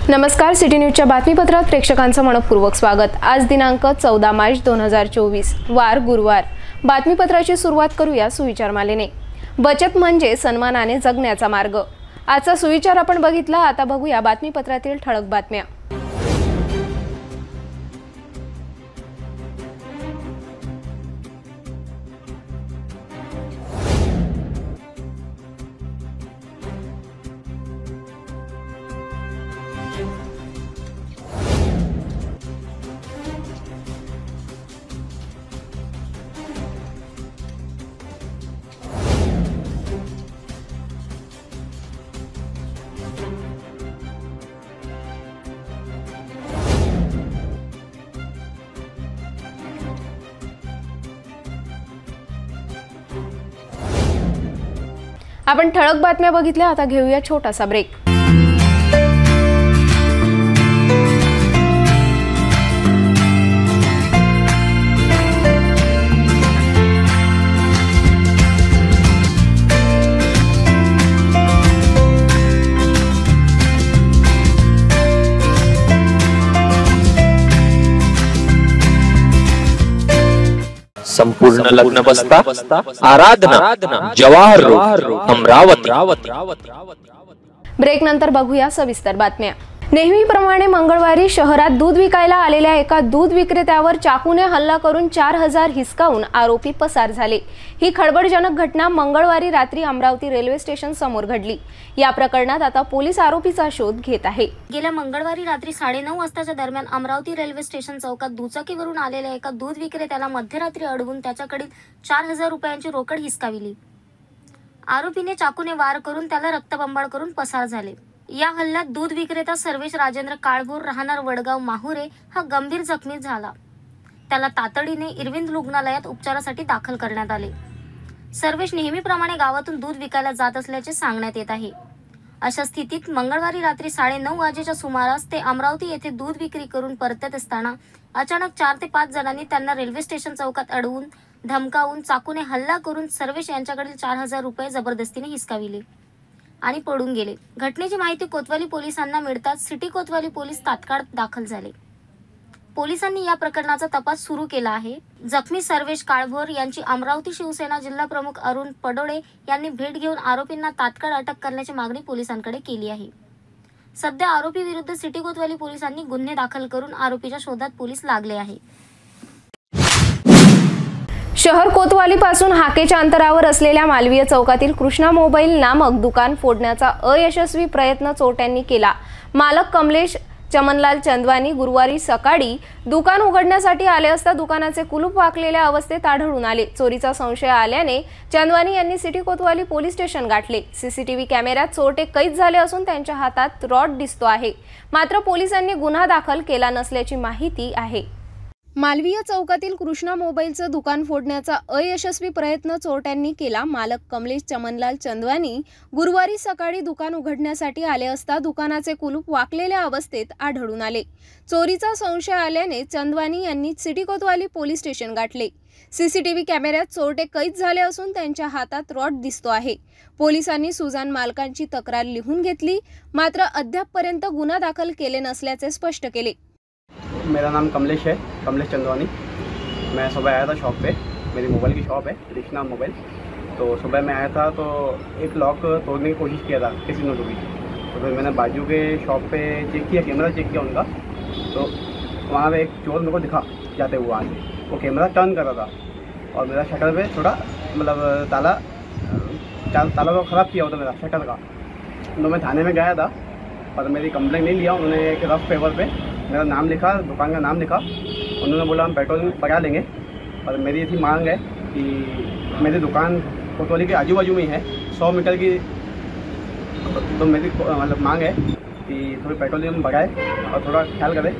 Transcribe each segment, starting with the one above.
नमस्कार, सिटी न्यूजच्या बातमीपत्रात प्रेक्षकांचं मनपूर्वक स्वागत। आज दिनांक 14 मार्च 2024 वार गुरुवार। बातमीपत्राची सुरुवात करूया सुविचारमालेने। बचत म्हणजे सन्मानाने जगण्याचा मार्ग। आजचा सुविचार आपण बघितला, आता बघूया बातमीपत्रातील ठळक बातम्या। आपण ठळक बातम्या बघितल्या, आता घेऊया छोटासा ब्रेक। संपूर्ण लग्न बसता आराधना जवाहर रोड अमरावती। ब्रेक नंतर बघूया सविस्तर बातम्या। नेहमीप्रमाणे मंगळवारी शहरात दूध विकायला आलेल्या एका दूध विक्रेत्यावर चाकूने हल्ला करून 4000 हिसकावून आरोपी पसार झाले। ही खळबळजनक घटना मंगळवारी रात्री अमरावती रेल्वे स्टेशन समोर घडली। या प्रकरणात आता पोलीस आरोपीचा शोध घेत आहे। गेल्या मंगळवारी रात्री 9:30 वाजताच्या दरम्यान अमरावती रेल्वे स्टेशन चौकात दुचाकीवरून आलेल्या एका दूध विक्रेत्याला मध्यरात्री अडवून त्याच्याकडील 4000 रुपयांची रोकड हिसकाविली। आरोपीने चाकूने वार करून त्याला रक्तबंबाळ करून पसार झाले। या हल्ल्यात दूध विक्रेता सर्वेश राजेंद्र काळभोर राहणार वडगाव माहुरे हा गंभीर जखमी झाला। त्याला तातडीने इरविंद रुग्णालयात उपचारासाठी दाखल करण्यात आले। सर्वेश नेहमीप्रमाणे गावातून दूध विकायला जात असल्याचे सांगण्यात येत आहे। अशा स्थितीत मंगळवारी रात्री 9:30 वाजेच्या सुमारास ते अमरावती येथे दूध विक्री करून परतत असताना अचानक 4 ते 5 जणांनी त्यांना रेल्वे स्टेशन चौकात अडवून धमकावून चाकूने हल्ला करून सर्वेश यांच्याकडील 4000 रुपये जबरदस्तीने हिसकाविले आणि पळून गेले। घटनेची माहिती कोतवाली पोलिसांना मिळताच सिटी कोतवाली पोलीस तात्काळ दाखल झाले। पोलिसांनी या प्रकरणाचा तपास सुरू केला आहे। जखमी सर्वेश काळभोर यांची अमरावती शिवसेना जिल्हा प्रमुख अरुण पडोळे यांनी भेट घेऊन आरोपींना तात्काळ अटक करण्याची मागणी पोलिसांकडे केली आहे। सध्या आरोपी विरुद्ध सिटी कोतवाली पोलिसांनी गुन्हे दाखल करून आरोपीच्या शोधात पोलीस लागले आहे। शहर कोतवाली पासून हाकेच्या अंतरावर असलेल्या मालवीय चौकातील कृष्णा मोबाईल नामक दुकान फोडण्याचा अयशस्वी प्रयत्न चोरट्यांनी केला। मालक कमलेश चमनलाल चंदवानी गुरुवारी सकाळी दुकान उघडण्यासाठी आले असता दुकानाचे कुलूप वाकलेल्या अवस्थेत आढळून आले। चोरीचा संशय आल्याने चंदवानी यांनी सिटी कोतवाली पोलीस स्टेशन गाठले। सीसीटीव्ही कॅमेऱ्यात चोरटे कैद झाले असून त्यांच्या हातात रॉड दिसतो आहे, मात्र पोलिसांनी गुन्हा दाखल केला नसल्याची माहिती आहे। मालवीय चौकातील कृष्णा मोबाईलचं दुकान फोडण्याचा अयशस्वी प्रयत्न चोरट्यांनी केला। मालक कमलेश चमनलाल चंदवानी गुरुवारी सकाळी दुकान उघडण्यासाठी आले असता दुकानाचे कुलूप वाकलेल्या अवस्थेत आढळून आले। चोरीचा संशय आल्याने चंदवानी यांनी सिटी कोतवाली पोलीस स्टेशन गाठले। सीसीटीव्ही कॅमेऱ्यात चोरटे कैद झाले असून त्यांच्या हातात रॉड दिसतो आहे। पोलिसांनी सुजान मालकांची तक्रार लिहून घेतली, मात्र अद्यापपर्यंत गुन्हा दाखल केले नसल्याचे स्पष्ट केले। मेरा नाम कमलेश है, कमलेश चंदवानी। मैं सुबह आया था शॉप पे, मेरी मोबाइल की शॉप है कृष्णा मोबाइल। तो सुबह मैं आया था तो एक लॉक तोड़ने की कोशिश किया था किसी ने भी। तो फिर मैंने बाजू के शॉप पे चेक किया, कैमरा चेक किया उनका, तो वहाँ पे एक चोर मेरे को दिखा जाते हुए आगे। वो कैमरा टर्न कर रहा था और मेरा शटर पे थोड़ा मतलब ताला तो ख़राब किया होता मेरा शटर का। तो मैं थाने में गया था पर मेरी कंप्लेंट नहीं लिया। उन्होंने एक रफ पेपर पे मेरा नाम लिखा, दुकान का नाम लिखा। उन्होंने बोला हम पेट्रोल पका लेंगे, पर मेरी ऐसी मांग है कि मेरी दुकान कोतवाली के आजू बाजू में ही है, 100 मीटर की। तो मेरी मतलब मांग है कि थोड़ी पेट्रोलिंग बढ़ाए और थोड़ा ख्याल करे।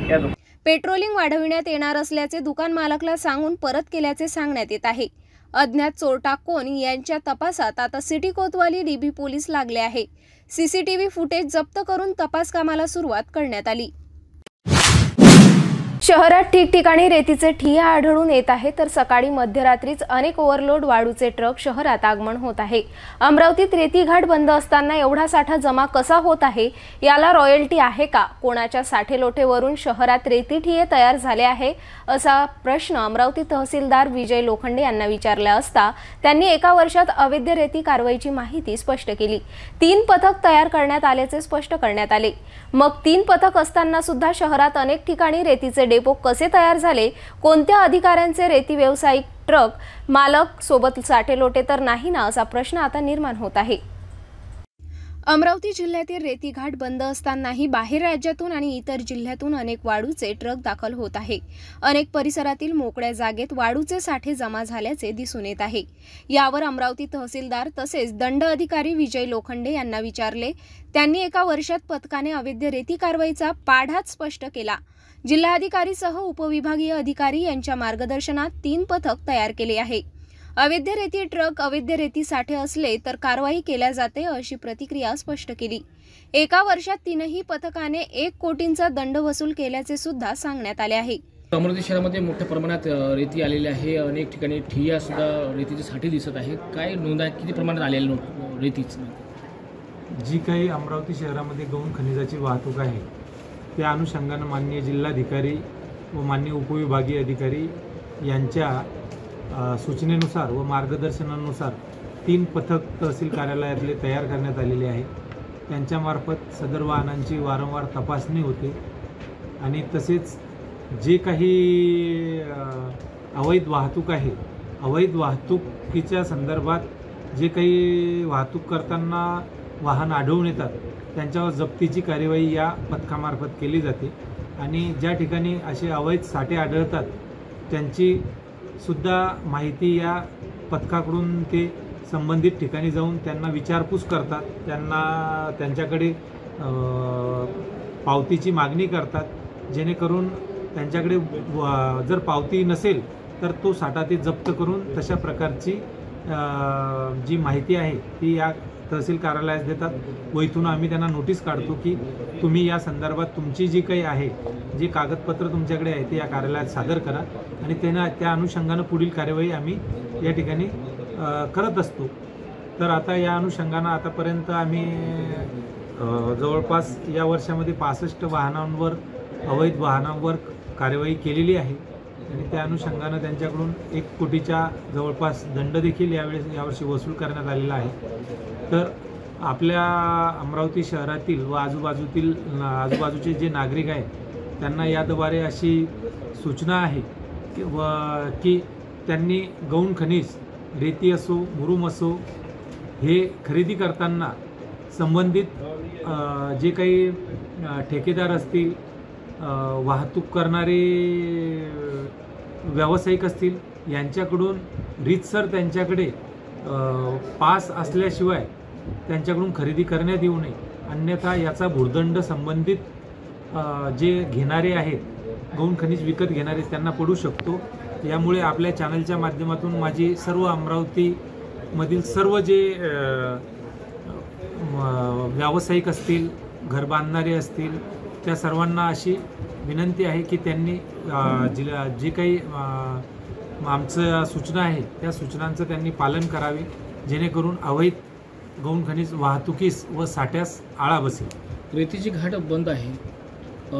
क्या पेट्रोलिंग वाढविण्यात येणार असल्याचे दुकान मालकला सांगून परत केल्याचे सांगण्यात येत आहे। अज्ञात चोरटा कोण यांच्या तपासात आता सिटी कोतवाली डीबी पोलीस लागले आहे। सीसीटीव्ही फुटेज जप्त करून तपास कामाला सुरुवात करण्यात आली। शहरात ठिकठिकाणी रेतीचे ठिय्या आढळून येत आहे, तर सकाळी मध्यरात्रीच अनेक ओव्हरलोड वाळूचे ट्रक शहरात आगमन होत आहे। अमरावतीत रेती घाट बंद असताना एवढा साठा जमा कसा होत आहे? याला रॉयल्टी आहे का? कोणाच्या साठेलोटेवरून शहरात रेती ठिये तयार झाले आहे, असा प्रश्न अमरावती तहसीलदार विजय लोखंडे यांना विचारला असता त्यांनी एका वर्षात अवैध रेती कारवाईची माहिती स्पष्ट केली। 3 पथक तयार करण्यात आल्याचे स्पष्ट करण्यात आले। मग 3 पथक असताना सुद्धा शहरात अनेक ठिकाणी रेतीचे डेपो कसे तयार झाले? कोणत्या अधिकाऱ्यांचे रेती व्यावसायिक ट्रक मालक सोबत साठेलोटे तर नाही ना, असा प्रश्न आता निर्माण होत आहे। अमरावती जिल्ह्यातील रेती घाट बंद असतानाही बाहेर राज्यातून आणि इतर जिल्ह्यातून अनेक वाळूचे ट्रक दाखल होत आहे। अनेक परिसरातील मोकळ्या जागेत वाळूचे साठे जमा झाल्याचे दिसून येत आहे। यावर अमरावती तहसीलदार तसेच दंड अधिकारी विजय लोखंडे यांना विचारले। त्यांनी एका वर्षात पथकाने अवैध रेती कारवाईचा पाढाच स्पष्ट केला। जिल्हाधिकारीसह उपविभागीय अधिकारी यांच्या मार्गदर्शनात 3 पथक तयार केले आहे। अवैध रेती ट्रक अवैध रेती साठे असले तर कारवाई केल्या जाते, अशी प्रतिक्रिया स्पष्ट केली। एका वर्षात 3ही पथकाने 1 कोटींचा दंड वसूल केल्याचे सुद्धा सांगण्यात आले आहे। अमरावती शहरामध्ये मोठ्या प्रमाणात रेती आलेली आहे। अनेक ठिकाणी ठिय्या सुद्धा रेतीचे साठे दिसत आहेत। काय नोंद आहे, किती प्रमाणात आलेली रेतीची? जी काही अमरावती शहरामध्ये गौण खनिजाची वाहतूक आहे त्या अनुषंगाने माननीय जिल्हाधिकारी व माननीय उपविभागीय अधिकारी यांच्या सूचनेनुसार व मार्गदर्शनानुसार 3 पथक तहसील कार्यालयातले तयार करण्यात आलेले आहे। त्यांच्यामार्फत सदर वाहनांची वारंवार तपासणी होते आणि तसेच जे काही अवैध वाहतूक आहे, अवैध वाहतुकीच्या संदर्भात जे काही वाहतूक करताना वाहन आढळून येतात त्यांच्यावर जप्तीची कार्यवाही या पथकामार्फत केली जाते आणि ज्या ठिकाणी असे अवैध साठे आढळतात त्यांची सुद्धा माहिती या पथकाकडून ते संबंधित ठिकाणी जाऊन त्यांना विचारपूस करतात, त्यांच्याकडे पावतीची मागणी करतात, जेणेकरून त्यांच्याकडे जर पावती नसेल तर तो साठा ते जप्त करून तशा प्रकारची जी माहिती आहे ती या तहसील कार्यालयास देतात व इथून आम्ही त्यांना नोटीस काढतो की तुम्ही या संदर्भात तुमची जी काही आहे, जी कागदपत्र तुमच्याकडे आहे ते या कार्यालयात सादर करा आणि त्या अनुषंगानं पुढील कार्यवाही आम्ही या ठिकाणी करत असतो। तर आता या अनुषंगानं आतापर्यंत आम्ही जवळपास या वर्षामध्ये 65 वाहनांवर अवैध वाहनांवर कार्यवाही केलेली आहे आणि त्या अनुषंगानं त्यांच्याकडून 1 कोटीच्या जवळपास दंड देखील यावर्षी वसूल करण्यात आलेला आहे। तर आपल्या अमरावती शहरातील व आजूबाजूचे जे नागरिक आहेत त्यांना याद्वारे अशी सूचना आहे की त्यांनी गौण खनिज रेती असो मुरुम असो हे खरेदी करताना संबंधित जे काही ठेकेदार असतील, वाहतूक करणारे व्यावसायिक असतील यांच्याकडून रीतसर त्यांच्याकडे पास असल्याशिवाय त्यांच्याकडून खरेदी करण्यात येऊ नये, अन्यथा याचा भुर्दंड संबंधित जे घेणारे आहेत गौण खनिज विकत घेणारे त्यांना पडू शकतो। यामुळे आपल्या चॅनलच्या माध्यमातून माझी सर्व अमरावतीमधील सर्व जे व्यावसायिक असतील, घर बांधणारे असतील त्या सर्वांना अशी विनंती आहे की त्यांनी जे काही आमच्या सूचना आहेत त्या सूचनांचं त्यांनी पालन करावे, जेणेकरून अवैध गौण खनिज वाहतुकीस व साठ्यास आळा बसेल। रेतीची घाट बंद आहे,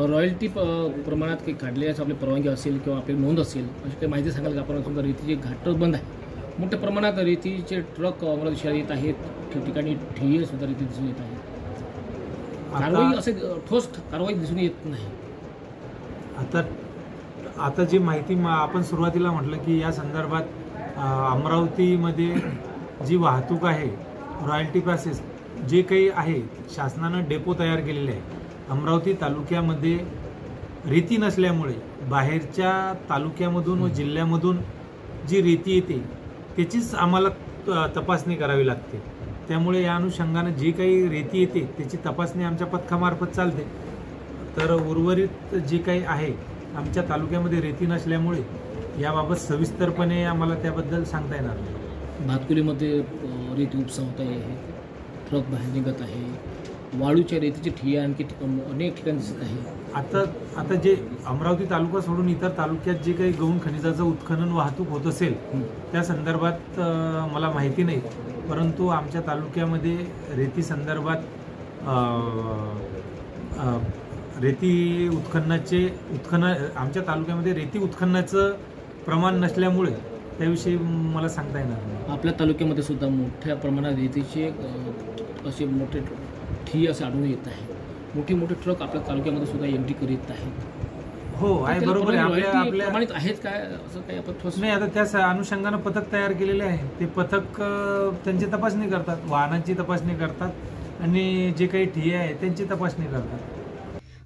रॉयल्टी प्रमाणात काही काढल्याची आपली परवानगी असेल किंवा आपली नोंद असेल अशी काही माहिती सांगाल का? आपण समजा रेतीची घाट बंद आहे, मोठ्या प्रमाणात रेतीचे ट्रक अमरावती शहरात येत आहेत, ठिकठिकाणी ठिय्ये सुद्धा रेती दिसून येत आहेत, कारवाई असे ठोस कारवाई दिसून येत नाही। आता जी माहिती आपण सुरुवातीला म्हटलं की या संदर्भात अमरावतीमध्ये जी वाहतूक आहे, रॉयल्टी पासेस जे काही आहे शासनानं डेपो तयार केलेले आहे। अमरावती तालुक्यामध्ये रेती नसल्यामुळे बाहेरच्या तालुक्यामधून व जिल्ह्यामधून जी रेती येते त्याचीच आम्हाला तपासणी करावी लागते। त्यामुळे या अनुषंगानं जी काही रेती येते त्याची तपासणी आमच्या पथकामार्फत चालते। तर उर्वरित जे काही आहे आमच्या तालुक्यामध्ये रेती नसल्यामुळे याबाबत सविस्तरपणे आम्हाला त्याबद्दल सांगता येणार नाही। भातकुलीमध्ये रेती उपसा होत आहे, ट्रक बाहेर निघत आहे, वाळूच्या रेतीचे ठिय्या आणखी अनेक ठिकाणी दिसत आहे। आता जे अमरावती तालुका सोडून इतर तालुक्यात जे काही गौण खनिजाचं उत्खनन वाहतूक होत असेल त्या संदर्भात मला माहिती नाही, परंतु आमच्या तालुक्यामध्ये रेती संदर्भात रेती आमच्या तालुक्यामध्ये रेती उत्खननाचं प्रमाण नसल्यामुळे त्याविषयी मला सांगता येणार नाही. आपल्या तालुक्यामध्ये सुद्धा मोठ्या प्रमाणात रेतीचे असे मोठे ठिये असे आढळून येत आहे. मोठे मोठे ट्रक आपल्या तालुक्यामध्ये सुद्धा एंट्री करीत आहेत. हो आहे, बरोबर आहे. आपल्या प्रमाणित आहेत काय असं काही आपण ठोस नाही. आता त्या अनुषंगानं पथक तयार केलेले आहे. ते पथक त्यांची तपासणी करतात, वाहनांची तपासणी करतात आणि जे काही ठिये आहे त्यांची तपासणी करतात.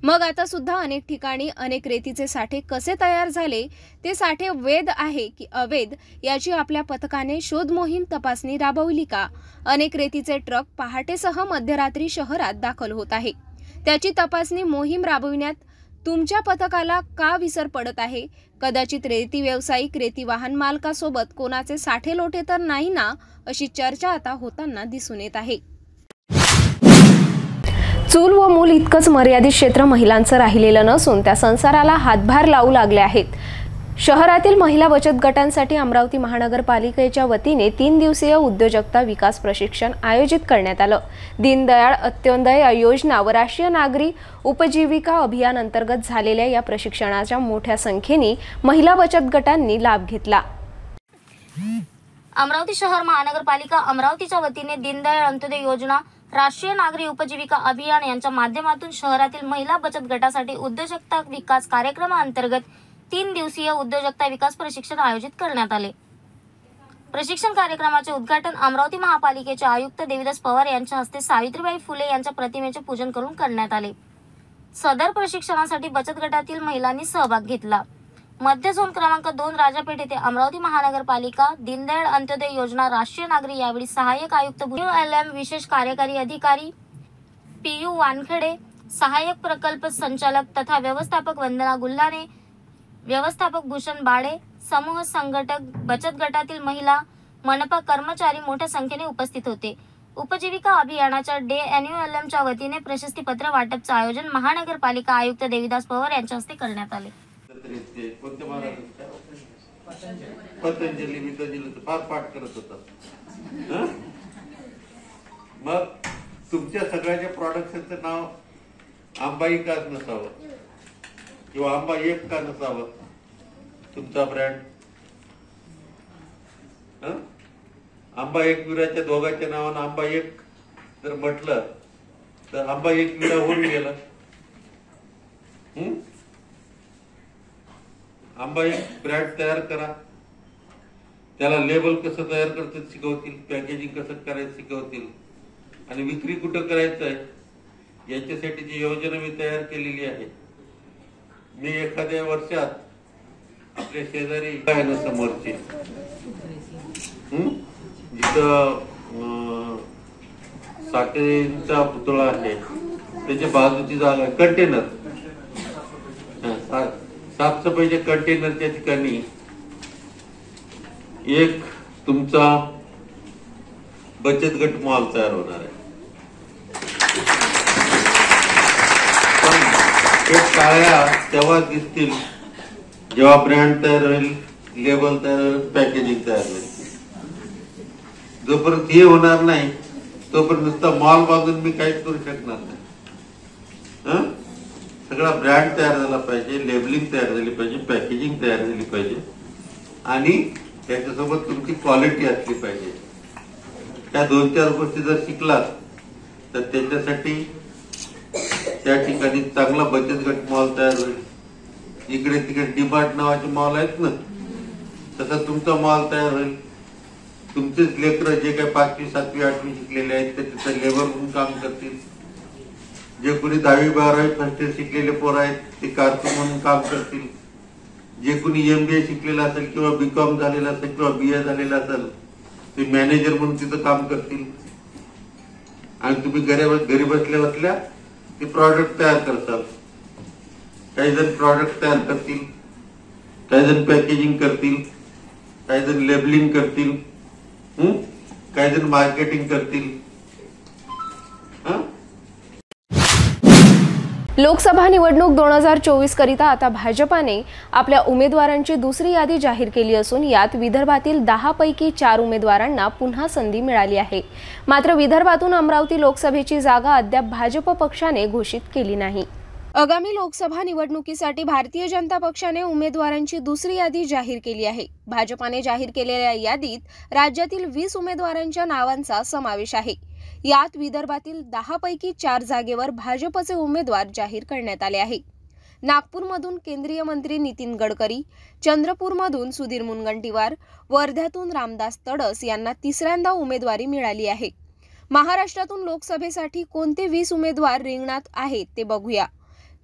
मग आता सुद्धा अनेक ठिकाणी अनेक रेतीचे साठे कसे तयार झाले, ते साठे वैध आहे की अवैध याची आपल्या पथकाने शोध मोहीम तपासणी राबवली का? अनेक रेतीचे ट्रक पहाटेसह मध्यरात्री शहरात दाखल होत आहे. त्याची तपासणी मोहीम राबविण्यात तुमच्या पथकाला का विसर पडत आहे? कदाचित रेती व्यावसायिक रेती वाहन मालकासोबत कोणाचे साठे लोटे तर नाही ना, अशी चर्चा आता होताना दिसून येत आहे. चूल व मूल इतकंच मर्यादित क्षेत्र महिलांचं राहिलेलं नसून त्या संसाराला हातभार लावू लागले आहेत. शहरातील महिला बचत गटांसाठी अमरावती महानगरपालिकेच्या वतीने 3 दिवसीय उद्योजकता विकास प्रशिक्षण आयोजित करण्यात आलं. दीनदयाळ अंत्योदय योजना व राष्ट्रीय नागरी उपजीविका अभियान अंतर्गत झालेल्या या प्रशिक्षणाच्या मोठ्या संख्येने महिला बचत गटांनी लाभ घेतला. अमरावती शहर महानगरपालिका अमरावतीच्या वतीने दीनदयाळ अंत्योदय योजना राष्ट्रीय नागरी उपजीविका अभियान यांच्या माध्यमातून शहरातील महिला बचत गटासाठी उद्योजकता विकास कार्यक्रमाअंतर्गत 3 दिवसीय उद्योजकता विकास प्रशिक्षण आयोजित करण्यात आले. प्रशिक्षण कार्यक्रमाचे उद्घाटन अमरावती महापालिकेचे आयुक्त देविदास पवार यांच्या हस्ते सावित्रीबाई फुले यांच्या प्रतिमेचे पूजन करून करण्यात आले. सदर प्रशिक्षणासाठी बचत गटातील महिलांनी सहभाग घेतला. मध्य झोन क्रमांक 2 राजापेठ येथे अमरावती महानगरपालिका दीनदयाळ अंत्योदय योजना राष्ट्रीय नागरी यावेळी सहाय्यक आयुक्त LM विशेष कार्यकारी अधिकारी PU वानखेडे, सहाय्यक प्रकल्प संचालक तथा व्यवस्थापक वंदना गुल्हाने, व्यवस्थापक भूषण बाळे, समूह संघटक, बचत गटातील महिला, मनपा कर्मचारी मोठ्या संख्येने उपस्थित होते. उपजीविका अभियानाच्या NULMच्या वतीने प्रशस्तीपत्र वाटपचे आयोजन महानगरपालिका आयुक्त देविदास पवार यांच्या हस्ते करण्यात आले. पतंजली फार पाठ करत होता. मग तुमच्या सगळ्याच्या प्रॉडक्टचं नाव आंबाई का नसावं किंवा आंबा एक का नसावं तुमचा ब्रँड? आंबा एक विराच्या दोघांच्या नावानं आंबा एक जर म्हटलं तर आंबा एक विरा होऊन गेला. आंबा एक ब्रँड तयार करा, त्याला लेबल कसं तयार करतात शिकवतील, पॅकेजिंग कसं करायचं शिकवतील आणि विक्री कुठं करायचं आहे याच्यासाठीची योजना मी तयार केलेली आहे. मी एखाद्या वर्षात आपल्या शेजारी आहे ना समोरची जिथं साठेंचा पुतळा आहे त्याच्या बाजूची जागा आहे कंटेनर, साफसफाईच्या कंटेनरच्या ठिकाणी एक तुमचा बचत गट मॉल तयार होणार आहे. पण ते काळ्या तेव्हा दिसतील जेव्हा ब्रँड तयार होईल, लेबल तयार होईल, पॅकेजिंग तयार होईल. जोपर्यंत हे होणार नाही तोपर्यंत नुसता मॉल बांधून मी काहीच करू शकणार नाही. सगळा ब्रँड तयार झाला पाहिजे, लेबलिंग तयार झाली पाहिजे, पॅकेजिंग तयार झाली पाहिजे आणि त्याच्यासोबत तुमची क्वालिटी असली पाहिजे. त्या 2-4 गोष्टी जर शिकलात तर त्याच्यासाठी त्या ठिकाणी चांगला बचत गट मॉल तयार होईल. इकडे तिकडे डीमार्ट नावाचे मॉल आहेत ना, तसा तुमचा मॉल तयार होईल. तुमचेच लेकरं जे काही 5वी 7वी 8वी शिकलेले आहेत ते तिथं लेबर म्हणून काम करतील. जे कोणी 10वी 12वी फर्स्ट इयर शिकलेले पोरं आहेत ते कारकून म्हणून काम करतील. जे कोणी MBA शिकलेला असेल किंवा BCom झालेला असेल किंवा BA झालेला असेल ते मॅनेजर म्हणून तिथं काम करतील. आणि तुम्ही घरी बसल्या बसल्या ते प्रॉडक्ट तयार करताल. काही जण प्रॉडक्ट तयार करतील, काही जण पॅकेजिंग करतील, काही जण लेबलिंग करतील, काही जण मार्केटिंग करतील. लोकसभा निवडणूक 2024 करिता आता भाजपाने आपल्या उमेदवारांची दुसरी यादी जाहीर केली असून यात विदर्भातील 10 पैकी 4 उमेदवारांना पुन्हा संधी मिळाली आहे। मात्र विदर्भातून अमरावती लोकसभेची जागा अद्याप भाजप पक्षाने घोषित केली नाही। आगामी लोकसभा निवडणुकीसाठी भारतीय जनता पक्षाने उमेदवारांची दुसरी यादी जाहीर केली आहे। भाजपाने जाहीर केलेल्या यादीत राज्यातील 20 उमेदवारांच्या नावांचा समावेश आहे। यात विदर्भातील 10 पैकी 4 जागेवर भाजपचे उमेदवार जाहीर करण्यात आले आहे। नागपूरमधून केंद्रीय मंत्री नितीन गडकरी, चंद्रपूरमधून सुधीर मुनगंटीवार, वर्ध्यातून रामदास तडस यांना तिसऱ्यांदा उमेदवारी मिळाली आहे। महाराष्ट्रातून लोकसभेसाठी कोणते 20 उमेदवार रिंगणात आहेत ते बघूया।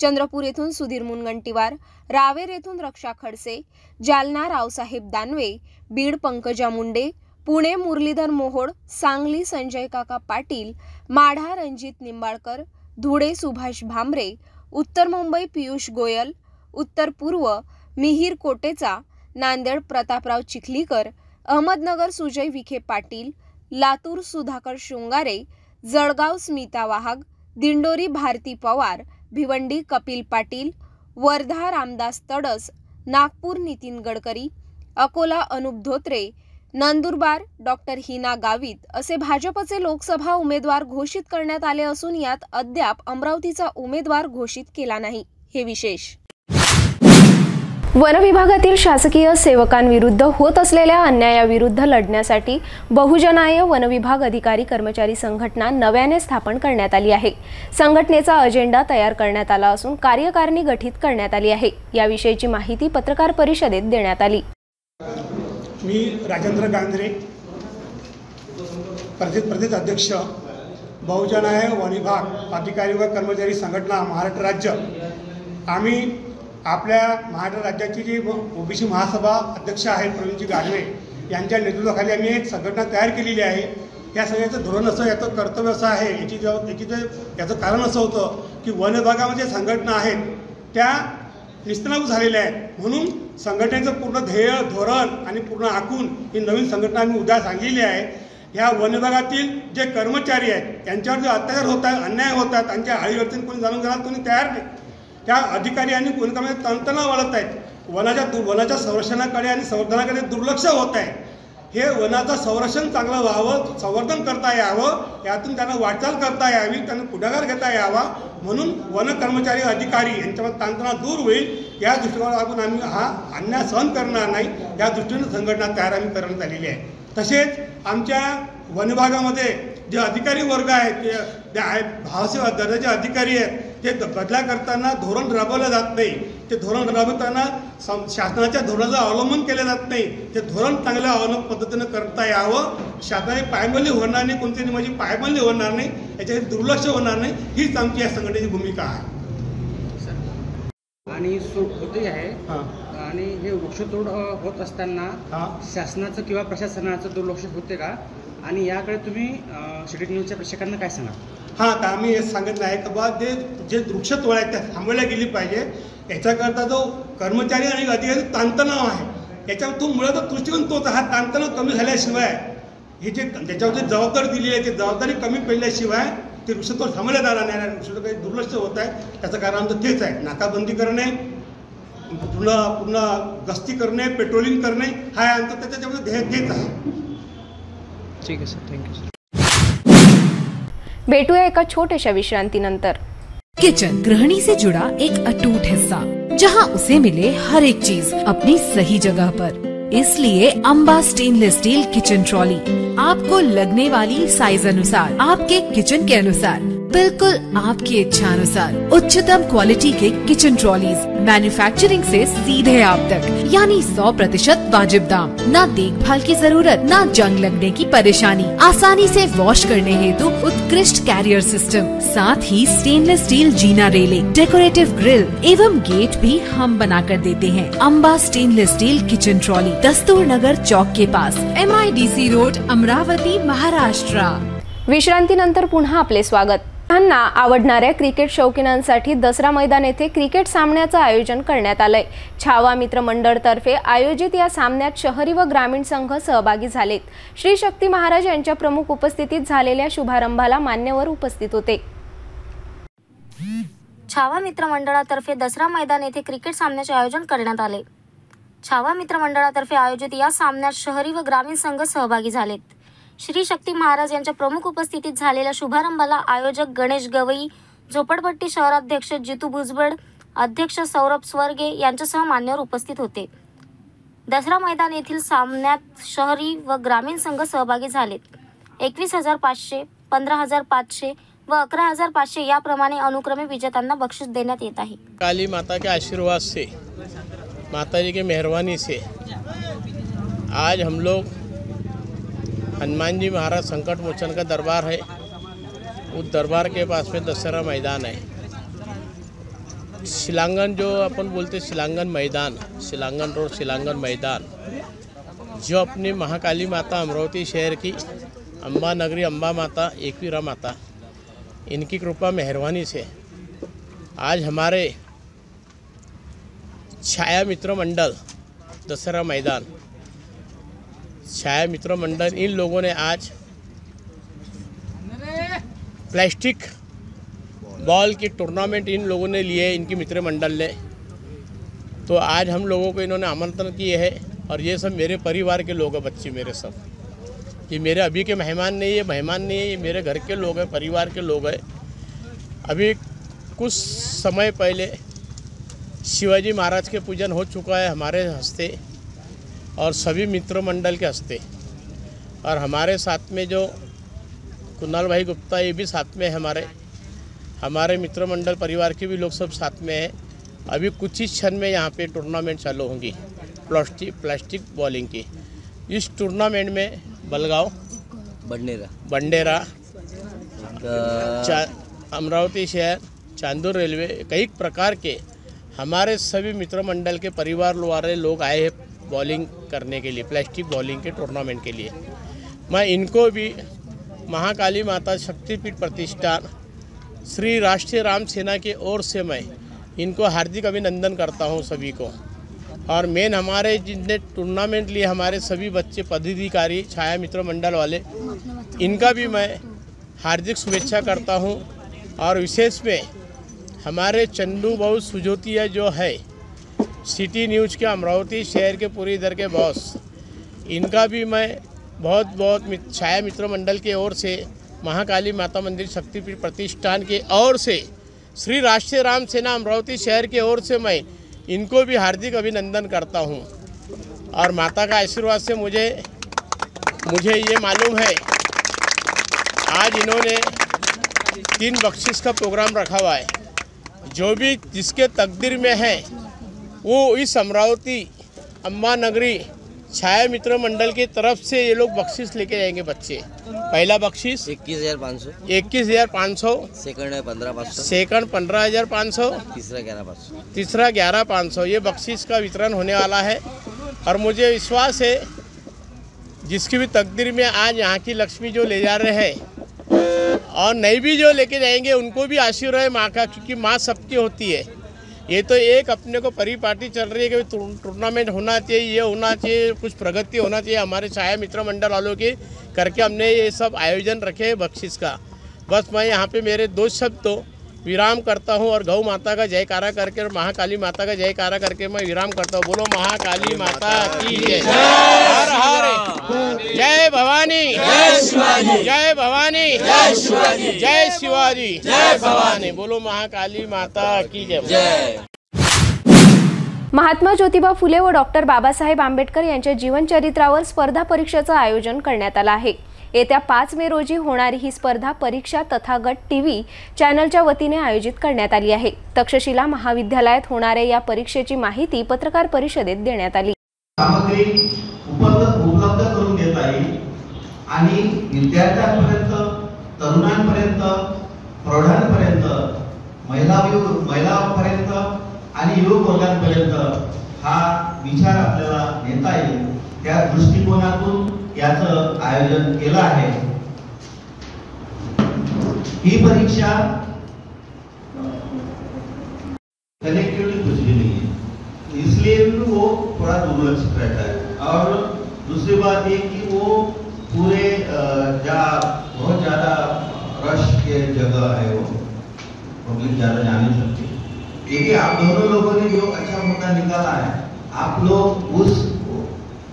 चंद्रपूर येथून सुधीर मुनगंटीवार, रावेर येथून रक्षा खडसे, जालना रावसाहेब दानवे, बीड पंकजा मुंडे, पुणे मुरलीधर मोहोळ, सांगली संजय काका पाटील, माढा रणजित निंबाळकर, धुळे सुभाष भामरे, उत्तर मुंबई पियुष गोयल, उत्तर पूर्व मिहीर कोटेचा, नांदेड प्रतापराव चिखलीकर, अहमदनगर सुजय विखे पाटील, लातूर सुधाकर शृंगारे, जळगाव स्मिता वाहग, दिंडोरी भारती पवार, भिवंडी कपिल पाटील, वर्धा रामदास तडस, नागपूर नितीन गडकरी, अकोला अनुप धोत्रे, नंदुरबार डॉक्टर हिना गावित असे भाजपचे लोकसभा उमेदवार घोषित करण्यात आले असून यात अद्याप अमरावतीचा उमेदवार घोषित केला नाही। हे विशेष। वन विभागातील शासकीय सेवकांविरुद्ध होत असलेल्या अन्यायाविरुद्ध लढण्यासाठी बहुजनाय वन विभाग अधिकारी कर्मचारी संघटना नव्याने स्थापन करण्यात आली आहे। संघटनेचा अजेंडा तयार करण्यात आला असून कार्यकारिणी गठीत करण्यात आली आहे। याविषयीची माहिती पत्रकार परिषदेत देण्यात आली। मी राजेंद्र गांधरे, प्रदेश अध्यक्ष बहुजनाय वन विभाग अधिकारी व कर्मचारी संघटना महाराष्ट्र राज्य। आम्ही आपल्या महाराष्ट्र राज्याची जी ओबीसी महासभा अध्यक्ष आहेत प्रवीणजी गाढवे यांच्या नेतृत्वाखाली आम्ही एक संघटना तयार केलेली आहे। या सगळ्याचं धोरण असं, याचं कर्तव्य असं आहे, याचं कारण असं होतं की वन विभागामध्ये संघटना आहेत त्या निष्णात झालेल्या आहेत, म्हणून संघटनेचं पूर्ण ध्येय धोरण आणि पूर्ण आखून ही नवीन संघटना आम्ही उद्या सांगलेली आहे। ह्या वन विभागातील जे कर्मचारी आहेत यांच्यावर जे अत्याचार होतात, अन्याय होतात, त्यांच्या अडीअडचणी कोणी जाणून घ्यायला कोणी तयार नाही। त्या अधिकारी आणि कोणत्यामध्ये तणतणा वाढत आहेत। वनाच्या संरक्षणाकडे आणि संवर्धनाकडे दुर्लक्ष होत आहे। हे वनाचं संरक्षण चांगलं व्हावं, संवर्धन करता यावं, यातून त्यांना वाटचाल करता यावी, त्यांना पुढाकार घेता यावा, म्हणून वन कर्मचारी अधिकारी यांच्यामध्ये ताणतणा दूर होईल या दृष्टिकोनातून आम्ही हा अन्याय सहन करणार नाही, या दृष्टीने संघटना तयार आम्ही करण्यात आलेली आहे। तसेच आमच्या वन विभागामध्ये जे अधिकारी वर्ग आहेत ते भावसेवा दर्जाचे अधिकारी आहेत, ते बदला करताना धोरण राबवलं जात नाही। ते धोरण राबवताना शासनाच्या धोरणाचं अवलंबन केलं जात नाही। ते धोरण चांगल्या पद्धतीनं करता यावं, शासनाने पायमल्ली होणार नाही, कोणत्याही नियमाची पायमल्ली होणार नाही, याच्याकडे दुर्लक्ष होणार नाही, हीच आमची या संघटनेची भूमिका आहे। आणि सूट होते आहे आणि हे वृक्षतोड होत असताना शासनाचं किंवा प्रशासनाचं दुर्लक्ष होते का, आणि याकडे तुम्ही सिटी न्यूजच्या प्रेक्षकांना काय सांगा? हां, तर आम्ही हे सांगत नाही की बा जे वृक्षतोड आहेत त्या थांबवल्या गेली पाहिजे। याच्याकरता जो कर्मचारी आणि अधिकारी ताणतणाव आहे याच्यातून मुळात दृष्टिकोन तोच, हा ताणतणाव कमी झाल्याशिवाय हे जे त्याच्यावर जे जबाबदारी दिली आहे ती जबाबदारी कमी पडल्याशिवाय ते वृक्षतोड थांबवल्या जाणार नाही। वृक्षतोड काही दुर्लक्ष होत आहे त्याचं कारण आमचं तेच आहे, नाकाबंदी करणे, पूर्ण गस्ती करणे, पेट्रोलिंग करणे, हा आमचं त्याच्यामध्ये ध्येय तेच आहे। ठीक है सर, थैंक यू सर। भेटूया एका छोट्याशा विश्रांतीनंतर। किचन गृहिणी से जुड़ा एक अटूट हिस्सा, जहां उसे मिले हर एक चीज अपनी सही जगह पर। इसलिए Amba stainless steel kitchen trolley आपको लगने वाली साइज अनुसार, आपके किचन के अनुसार, बिल्कुल आपकी इच्छा अनुसार उच्चतम क्वालिटी के किचन ट्रॉलीज मैन्युफैक्चरिंग से सीधे आप तक, यानी 100% वाजिब दाम, ना देखभाल की जरूरत, ना जंग लगने की परेशानी, आसानी से वॉश करने हेतु उत्कृष्ट कैरियर सिस्टम, साथ ही स्टेनलेस स्टील जीना रेलिंग, डेकोरेटिव ग्रिल एवं गेट भी हम बना कर देते हैं। Amba stainless steel kitchen trolley, Dastur Nagar Chowk के पास, MIDC रोड, अमरावती, महाराष्ट्र। विश्रांतीनंतर पुन्हा आपले स्वागत। मुलांना आवडणाऱ्या क्रिकेट शौकीनांसाठी दसरा मैदान येथे क्रिकेट सामन्याचं आयोजन करण्यात आलंय। छावा मित्र मंडळ तर्फे आयोजित या सामन्यात शहरी व ग्रामीण संघ सहभागी झालेत। श्री शक्ती महाराज यांच्या प्रमुख उपस्थितीत झालेल्या शुभारंभाला मान्यवर उपस्थित होते। छावा मित्र मंडळातर्फे दसरा मैदान येथे क्रिकेट सामन्याचे आयोजन करण्यात आले। छावा मित्र मंडळातर्फे आयोजित या सामन्यात शहरी व ग्रामीण संघ सहभागी झालेत। श्री शक्ती महाराज यांच्या प्रमुख उपस्थितीत झालेल्या शुभारंभाला आयोजक गणेश गवई, झोपडपट्टी शहराध्यक्ष जितू भुजबळ, अध्यक्ष सौरभ स्वर्गे यांच्यासह मान्यवर उपस्थित होते। दसरा मैदान येथील सामन्यात शहरी व ग्रामीण संघ सहभागी झालेत। 21,500, 15,500 व 11,500 याप्रमाणे अनुक्रमे विजेत्यांना बक्षीस देण्यात येत आहे। काली माता के आशीर्वाद से, माता जी की मेहरबानी से आज हम लोग हनुमान जी महाराज संकट मोचन का दरबार है, उस दरबार के पास में दशहरा मैदान है। शिलांगन जो अपन बोलते शिलांगन मैदान, शिलांगन रोड शिलांगन मैदान, जो अपनी महाकाली माता अमरावती शहर की अम्बा नगरी अम्बा माता एकवीरा माता इनकी कृपा मेहरबानी से आज हमारे छाया मित्र मंडल दशहरा मैदान, छाया मित्र मंडल इन लोगों ने आज प्लास्टिक बॉल की टूर्नामेंट इन लोगों ने लिए, इनकी मित्र मंडल ने। तो आज हम लोगों को इन्होंने आमंत्रण किए है और ये सब मेरे परिवार के लोग हैं, बच्चे मेरे सब, ये मेरे अभी के मेहमान नहीं है, मेहमान नहीं है, ये मेरे घर के लोग हैं, परिवार के लोग हैं। अभी कुछ समय पहले शिवाजी महाराज के पूजन हो चुका है हमारे हस्ते और सभी मित्र मंडल के हस्ते, और हमारे साथ में जो कुणाल भाई गुप्ता ये भी साथ में है, हमारे मित्र मंडल परिवार के भी लोग सब साथ में हैं। अभी कुछ ही क्षण में यहाँ पे टूर्नामेंट चालू होंगी प्लास्टिक बॉलिंग की। इस टूर्नामेंट में बलगांव, बंडेरा, अमरावती शहर, चांदूर रेलवे, कई प्रकार के हमारे सभी मित्र मंडल के परिवार वाले लोग आए हैं बॉलिंग करने के लिए, प्लास्टिक बॉलिंग के टूर्नामेंट के लिए। मैं इनको भी महाकाली माता शक्तिपीठ प्रतिष्ठान श्री राष्ट्रीय राम सेना की ओर से मैं इनको हार्दिक अभिनंदन करता हूं सभी को। और मेन हमारे जितने टूर्नामेंट लिए हमारे सभी बच्चे पदाधिकारी छाया मित्र मंडल वाले, इनका भी मैं हार्दिक शुभेच्छा करता हूं। और विशेष में हमारे चंदू भाऊ सुजोतिया जो है सिटी न्यूज़ के अमरावती शहर के पूरी इधर के बॉस, इनका भी मैं बहुत छाया मित्र मंडल के ओर से महाकाली माता मंदिर शक्तिपीठ प्रतिष्ठान के ओर से श्री राष्ट्रीय राम सेना अमरावती शहर के ओर से मैं इनको भी हार्दिक अभिनंदन करता हूं। और माता का आशीर्वाद से मुझे ये मालूम है आज इन्होंने 3 बख्शिश का प्रोग्राम रखा हुआ है। जो भी जिसके तकदीर में है वो इस अमरावती अम्बा नगरी छाया मित्र मंडल की तरफ से ये लोग बख्शिश लेके जाएंगे बच्चे। पहला बख्शिश 21,500, सेकंड 15,500, तीसरा 11,500 ये बख्शिश का वितरण होने वाला है। और मुझे विश्वास है जिसकी भी तकदीर में आज यहाँ की लक्ष्मी जो ले जा रहे हैं और नई भी जो लेके जाएंगे उनको भी आशीर्वाद है माँ का, क्योंकि माँ सबकी होती है। ये तो एक अपने को परिपाटी चल रही है कि टूर्नामेंट होना चाहिए, ये होना चाहिए, कुछ प्रगति होना चाहिए हमारे छाया मित्र मंडल वालों के करके हमने ये सब आयोजन रखे हैं बख्शिश का। बस मैं यहाँ पे मेरे 2 शब्द तो विराम करता हूँ और गौ माता का जयकारा करके और महाकाली माता का जयकारा करके मैं विराम करता हूँ। बोलो महाकाली माता की जय। हर हर जय भवानी, जय भवानी, जय शिवाजी, जय भवानी। बोलो महाकाली माता की जय। महात्मा ज्योतिबा फुले व डॉक्टर बाबासाहेब आंबेडकर यांच्या जीवनचरित्रावर स्पर्धा परीक्षेचं आयोजन करण्यात आलं आहे। येत्या 5 मे रोजी होणारी ही स्पर्धा परीक्षा तथागत टीव्ही चॅनलच्या वतीने आयोजित करण्यात आली आहे। तक्षशिला महाविद्यालयात होणाऱ्या या परीक्षेची माहिती पत्रकार परिषदेत देण्यात आली। सामग्री उपलब्ध करून देता येईल आणि विद्यार्थ्यांपर्यंत, तरुणांपर्यंत, प्रौढांपर्यंत, महिलांपर्यंत आणि युवक वर्गांपर्यंत हा विचार आपल्याला नेता येईल, त्या दृष्टिकोनातून याचं आयोजन केलं आहे। ही परीक्षा कनेक्टिविटी कुछ भी नहीं है, इसलिए भी वो थोड़ा दुर्लक्षित रहता है। और दूसरी बात ये कि वो पूरे बहुत ज्यादा रश के जगह है, वो पब्लिक ज्यादा जा नहीं सकती। देखिए आप दोनों लोगों ने जो अच्छा मुद्दा निकाला है, आप लोग उस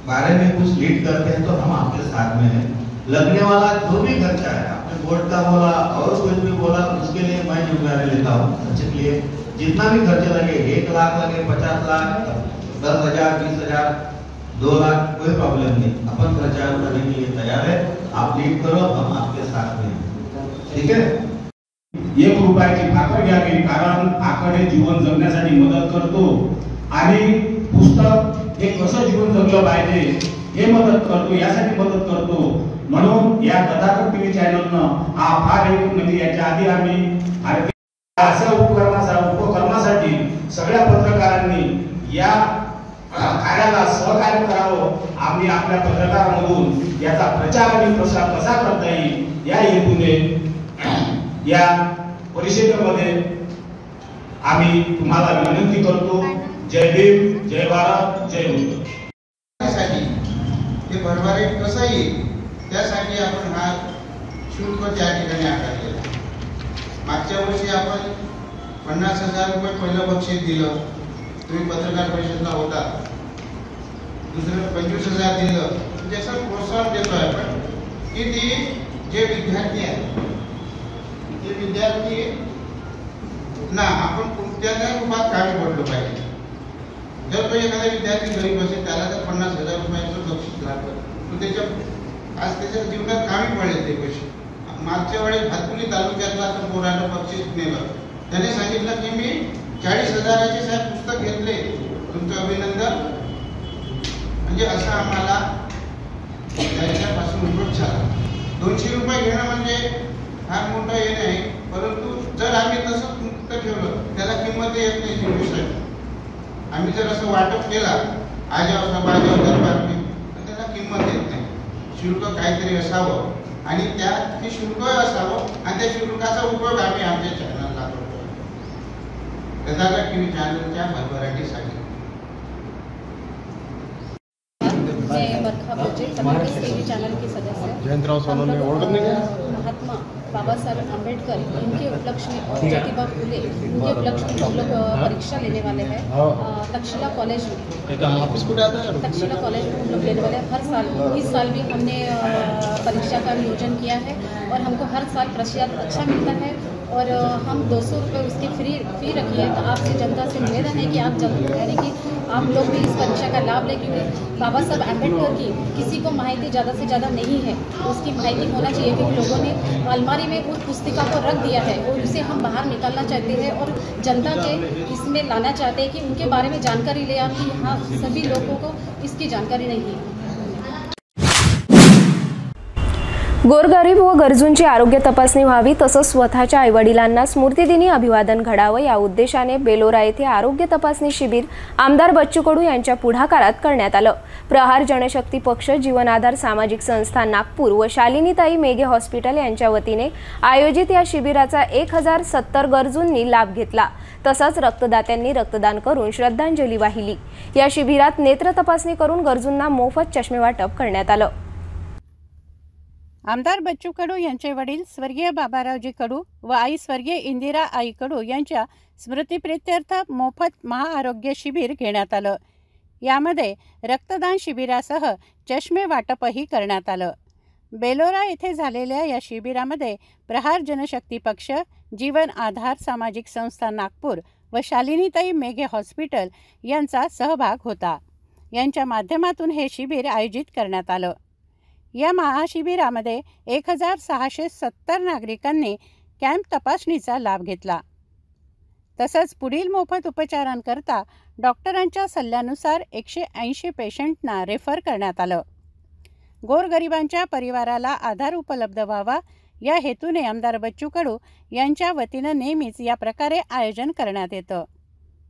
बारे में कुछ लीड करते हैं तो हम आपके साथ में हैं। लगने वाला जो भी खर्चा है, आपने बोर्ड का बोला और कुछ भी बोला, उसके लिए मैं जिम्मेदारी लेता हूँ। खर्चे के लिए जितना भी खर्चे लगे, 1 लाख लगे, 50 लाख, 10,000, 20,000, 2 लाख, कोई प्रॉब्लम नहीं। अपन खर्चा करने के लिए तैयार है। आप लीड करो, हम आपके साथ में हैं। ठीक है। 1 रुपयाची फाकड घ्यावी, कारण फाकड हे जीवन जगण्यासाठी मदत करतो आणि पुस्तक हे कसं जीवन जगलं पाहिजे हे मदत करतो, यासाठी मदत करतो। म्हणून या कथाकृत टीव्ही चॅनलनं हा फार एक म्हणजे याच्या आधी आम्ही अशा उपक्रमासाठी सगळ्या पत्रकारांनी या कार्याला सहकार्य करावं। आम्ही आपल्या पत्रकारांमधून याचा प्रचार आणि प्रसार कसा करता येईल या हेतूने या परिषदेमध्ये आम्ही तुम्हाला विनंती करतो। जय भीम, जय भारत, जय हिंद। ते भरभराट कसं येईल त्यासाठी आपण हा शुल्क त्या ठिकाणी आकारलेला। मागच्या वर्षी आपण 50,000 रुपये पहिलं बक्षीस दिलं, तुम्ही पत्रकार परिषदेला होता। दुसरं 25,000 दिलं, त्याचं प्रोत्साहन देतोय आपण की ती जे विद्यार्थी आहेत ते विद्यार्थी ना आपण कोणत्या रूपात कामी पडलो पाहिजे। जर तो एखादा विद्यार्थी गरीब असेल त्याला जर 50,000 रुपयाचं बक्षीस लागलं तर त्याच्या आज त्याच्या जीवनात कामी पडले ते पैसे। मागच्या वेळेस भातकुली तालुक्यातला तर पोरानं बक्षीस नेलं, त्याने सांगितलं की मी 40,000चे साहेब पुस्तक घेतले, तुमचं अभिनंदन। म्हणजे असं आम्हाला त्याच्यापासून उपयोग झाला। 200 रुपये घेणं म्हणजे फार मोठं हे नाही, परंतु जर आम्ही तसं मुक्त ठेवलं त्याला किंमत येत नाही शिक्षण। आम्ही जर असं वाटप केला आजावसा बाजावसा पारखी तर त्याला किंमत येत नाही। शुल्क काहीतरी असावं आणि त्यात ते शुल्क असावं आणि त्या शुल्काचा उपयोग आम्ही आमच्या चॅनलला करतो। कथाकृत टीव्ही चॅनलच्या भरभराटीसाठी मैं बरखा बजे टीवी चैनल की सदस्य जयंतराव सोनवणे महात्मा बाबा साहेब अम्बेडकर इनके उपलक्ष्य में और ज्योतिबा फुले इनके उपलक्ष्य में हम लोग परीक्षा लेने वाले हैं तक्षशिला कॉलेज में। तक्षशिला कॉलेज में हम लोग लेने वाले हैं हर साल। इस साल भी हमने परीक्षा का नियोजन किया है और हमको हर साल प्रतिशत अच्छा मिलता है और हम 200 रुपये उसकी फी रखी है। तो आपसे जनता से निवेदन है कि आप यानी कि आप लोग भी इस परीक्षा का लाभ लें, क्योंकि बाबा साहब अम्बेडकर की किसी को माहिती ज़्यादा से ज़्यादा नहीं है, तो उसकी माहिती होना चाहिए। क्योंकि लोगों ने अलमारी में उस पुस्तिका को रख दिया है और उसे हम बाहर निकालना चाहते हैं और जनता के इसमें लाना चाहते हैं कि उनके बारे में जानकारी ले। आपकी यहाँ सभी लोगों को इसकी जानकारी नहीं है। गोरगरीब व गरजूंची आरोग्य तपासणी व्हावी तसंच स्वतःच्या आईवडिलांना स्मृतिदिनी अभिवादन घडावं या उद्देशाने बेलोरा येथे आरोग्य तपासणी शिबिर आमदार बच्चू कडू यांच्या पुढाकारात करण्यात आलं। प्रहार जनशक्ती पक्ष, जीवन आधार सामाजिक संस्था नागपूर व शालिनीताई मेघे हॉस्पिटल यांच्या वतीने आयोजित या शिबिराचा 1070 गरजूंनी लाभ घेतला। तसंच रक्तदात्यांनी रक्तदान करून श्रद्धांजली वाहिली। या शिबिरात नेत्र तपासणी करून गरजूंना मोफत चष्मे वाटप करण्यात आलं। आमदार बच्चू कडू यांचे वडील स्वर्गीय बाबारावजी कडू व आई स्वर्गीय इंदिरा आई कडू यांच्या स्मृतिप्रीत्यर्थ मोफत महाआरोग्य शिबिर घेण्यात आलं। यामध्ये रक्तदान शिबिरासह चष्मे वाटपही करण्यात आलं। बेलोरा येथे झालेल्या या शिबिरामध्ये प्रहार जनशक्ती पक्ष, जीवन आधार सामाजिक संस्था नागपूर व शालिनीताई मेघे हॉस्पिटल यांचा सहभाग होता। यांच्या माध्यमातून हे शिबिर आयोजित करण्यात आलं। या महाशिबिरामध्ये 1670 नागरिकांनी कॅम्प तपासणीचा लाभ घेतला। तसंच पुढील मोफत उपचारांकरता डॉक्टरांच्या सल्ल्यानुसार 180 पेशंटना रेफर करण्यात आलं। गोरगरिबांच्या परिवाराला आधार उपलब्ध व्हावा या हेतूने आमदार बच्चू कडू यांच्या वतीनं नेहमीच या प्रकारे आयोजन करण्यात येतं।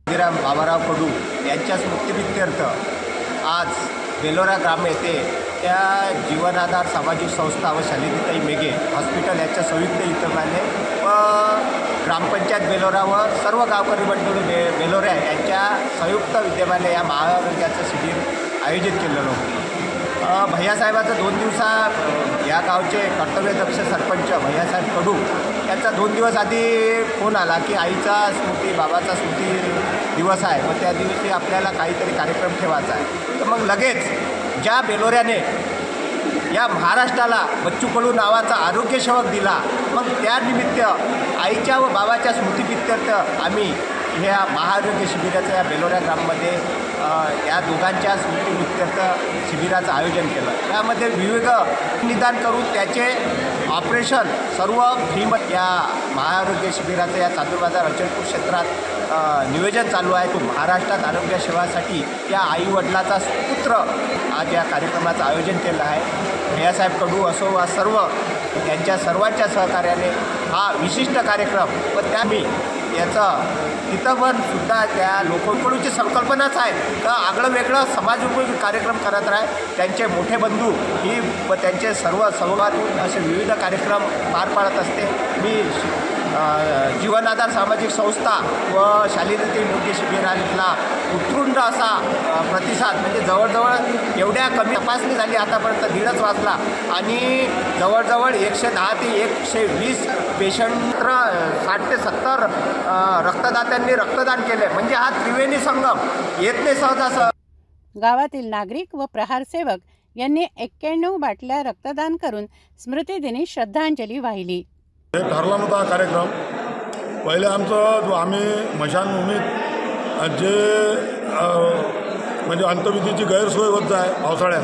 बाबाराव कडू यांच्या स्मृतिप्रीत्यर्थ आज बेलोरा ग्राम येथे त्या जीवनाधार सामाजिक संस्था व शालिनीताई मेघे हॉस्पिटल यांच्या संयुक्त विद्यमाने व ग्रामपंचायत बेलोरा व सर्व गावकरी मंडळी बेलोरा यांच्या संयुक्त विद्यमाने या महाआरोग्याचं शिबिर आयोजित केलेलं होतं। भैयासाहेबाचं 2 दिवसा या गावचे कर्तव्यदक्ष सरपंच भैयासाहेब कडू त्यांचा 2 दिवस आधी फोन आला की आईचा स्मृती बाबाचा स्मृती दिवस आहे, मग त्या दिवशी आपल्याला काहीतरी कार्यक्रम ठेवायचा आहे. तर मग लगेच ज्या बेलोऱ्याने या महाराष्ट्राला बच्चू कडू नावाचा आरोग्यसेवक दिला, मग त्यानिमित्त आईच्या व बाबाच्या स्मृतीप्रित्यर्थ आम्ही ह्या महाआरोग्य शिबिराचं या बेलोरा ग्राममध्ये या दोघांच्या स्मृतीप्रित्यर्थ शिबिराचं आयोजन केलं. त्यामध्ये विविध निदान करून त्याचे ऑपरेशन सर्व फ्रीमध्ये या महाआरोग्य शिबिराचं या चांदूरबाजार अचलपूर क्षेत्रात नियोजन चालू आहे. तो महाराष्ट्रात आरोग्य सेवासाठी या आईवडिलाचा पुत्र आज या कार्यक्रमाचं आयोजन केलं आहे. भैयासाहेब कडू असो वा सर्व त्यांच्या सर्वांच्या सहकार्याने हा विशिष्ट कार्यक्रम व त्यामी याचं तिथं पण सुद्धा त्या लोककडूची संकल्पनाच आहे तर आगळं वेगळं समाजोपयोगी कार्यक्रम करत राहे. त्यांचे मोठे बंधू ही व त्यांचे सर्व सहभागी असे विविध कार्यक्रम पार पाडत असते. मी जीवनाधार सामाजिक संस्था व शालीनती योग्य शिबिराला उत्तुंग असा प्रतिसाद, म्हणजे जवळजवळ एवढ्या कमी तपासणी झाली आतापर्यंत 1.5 वाजला आणि जवळजवळ 110 ते 120 पेशंट 60 ते 70 रक्तदात्यांनी रक्तदान केले. म्हणजे हा त्रिवेणी संगम येत नाही सहजासहज. गावातील नागरिक व प्रहार सेवक यांनी 91 बाटल्या रक्तदान करून स्मृतिदिनी श्रद्धांजली वाहिली. हे ठरला नव्हता हा कार्यक्रम. पहिले आमचं जो आम्ही मशानभूमीत जे म्हणजे अंत्यविधीची गैरसोय होत जाय पावसाळ्यात,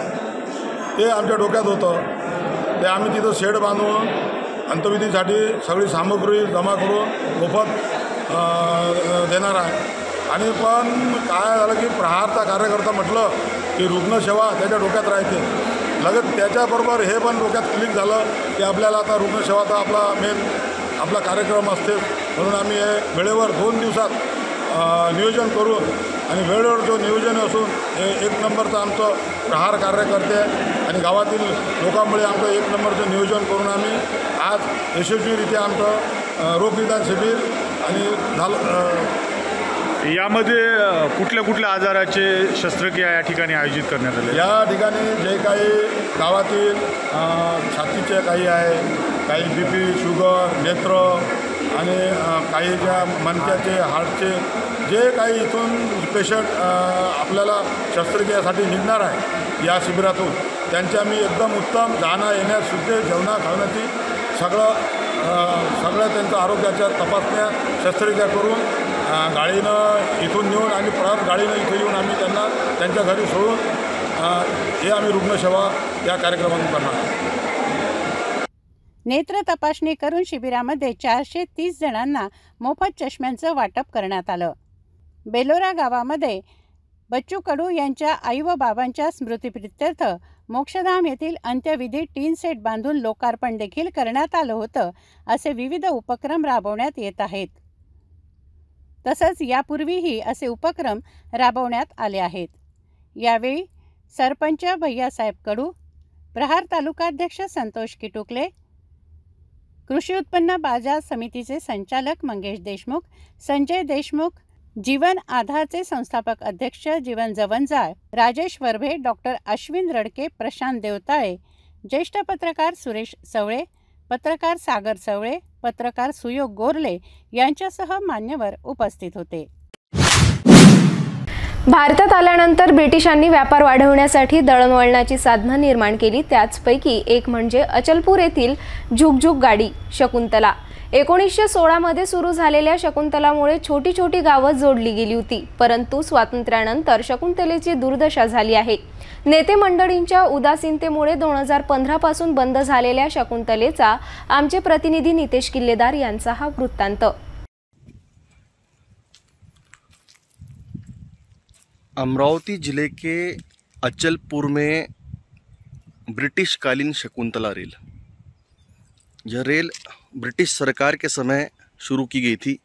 ते आमच्या डोक्यात होतं. ते आम्ही तिथं शेड बांधून अंत्यविधीसाठी सगळी सामग्री जमा करून मोफत देणार आहे. आणि पण काय झालं की प्रहारचा कार्यकर्ता म्हटलं की रुग्णसेवा त्याच्या डोक्यात राहते. लगेच त्याच्याबरोबर हे पण डोक्यात क्लिक झालं की आपल्याला आता रुग्णसेवाचा आपला मेन आपला कार्यक्रम असते. म्हणून आम्ही हे वेळेवर 2 दिवसात नियोजन करून आणि वेळेवर जो नियोजन असून हे 1 नंबरचं आमचं प्रहार कार्यकर्ते आणि गावातील लोकांमुळे आमचं 1 नंबरचं नियोजन करून आम्ही आज यशस्वीरित्या आमचं रोगनिदान शिबिर आणि झालं. यामध्ये कुठल्या कुठल्या आजाराचे शस्त्रक्रिया या ठिकाणी आयोजित करण्यात आले? या ठिकाणी जे काही गावातील छातीचे काही आहे, काही BP, शुगर, नेत्र आणि काही ज्या मणक्याचे, हार्टचे जे काही इथून पेशंट आपल्याला शस्त्रक्रियासाठी निघणार आहे या शिबिरातून, त्यांची आम्ही एकदम उत्तम जाणं येण्यास सुद्धा जेवणा खावण्याची सगळ्या त्यांच्या आरोग्याच्या तपासण्या शस्त्रक्रिया करून गाडीनं इथून नेऊन आणि परत गाडीनं इथे येऊन आम्ही त्यांना त्यांच्या घरी सोडून हे आम्ही रुग्णसेवा या कार्यक्रमातून करणार. नेत्र तपासणी करून शिबिरामध्ये 430 जणांना मोफत चष्म्यांचं वाटप करण्यात आलं. बेलोरा गावामध्ये बच्चू कडू यांच्या आई व बाबांच्या स्मृतीप्रित्यर्थ मोक्षधाम येथील अंत्यविधी टीन सेट बांधून लोकार्पण देखील करण्यात आलं होतं. असे विविध उपक्रम राबवण्यात येत आहेत. तसंच यापूर्वीही असे उपक्रम राबवण्यात आले आहेत. यावेळी सरपंच भैयासाहेब कडू, प्रहार तालुकाध्यक्ष संतोष किटुकले, कृषी उत्पन्न बाजार समितीचे संचालक मंगेश देशमुख, संजय देशमुख, जीवन आधारचे संस्थापक अध्यक्ष जीवन जवंजाळ, राजेश वरभे, डॉक्टर अश्विन रडके, प्रशांत देवताळे, ज्येष्ठ पत्रकार सुरेश सवळे, पत्रकार सागर सवळे, पत्रकार सुयोग गोरले यांच्यासह मान्यवर उपस्थित होते. भारतात आल्यानंतर ब्रिटिशांनी व्यापार वाढवण्यासाठी दळणवळणाची साधनं निर्माण केली. त्याचपैकी एक म्हणजे अचलपूर येथील झुकझुक गाडी शकुंतला. 1916 मध्ये सुरू झालेल्या शकुंतलामुळे छोटी छोटी गावं जोडली गेली होती. परंतु स्वातंत्र्यानंतर शकुंतलेची दुर्दशा झाली आहे. नेते मंडळींच्या उदासीनतेमुळे 2015 पासून बंद झालेल्या शकुंतलेचा आमचे प्रतिनिधी नितेश किल्लेदार यांचा हा वृत्तांत. अमरावती जिले के अचलपुर में ब्रिटिश कालीन शकुंतला रेल, यह रेल ब्रिटिश सरकार के समय शुरू की गई थी.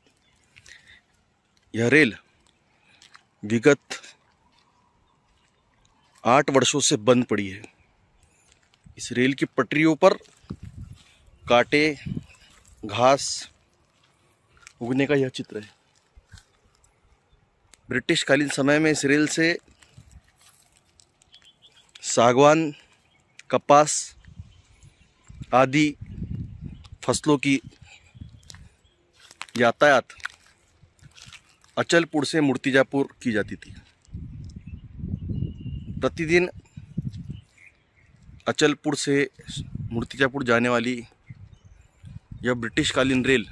यह रेल विगत 8 वर्षों से बंद पड़ी है. इस रेल की पटरियों पर कांटे, घास उगने का यह चित्र है. ब्रिटिश कालीन समय में इस रेल से सागवान, कपास आदि फसलों की यातायात अचलपुर से मूर्तिजापुर की जाती थी। प्रतिदिन अचलपुर से मूर्तिजापुर जाने वाली यह ब्रिटिशकालीन रेल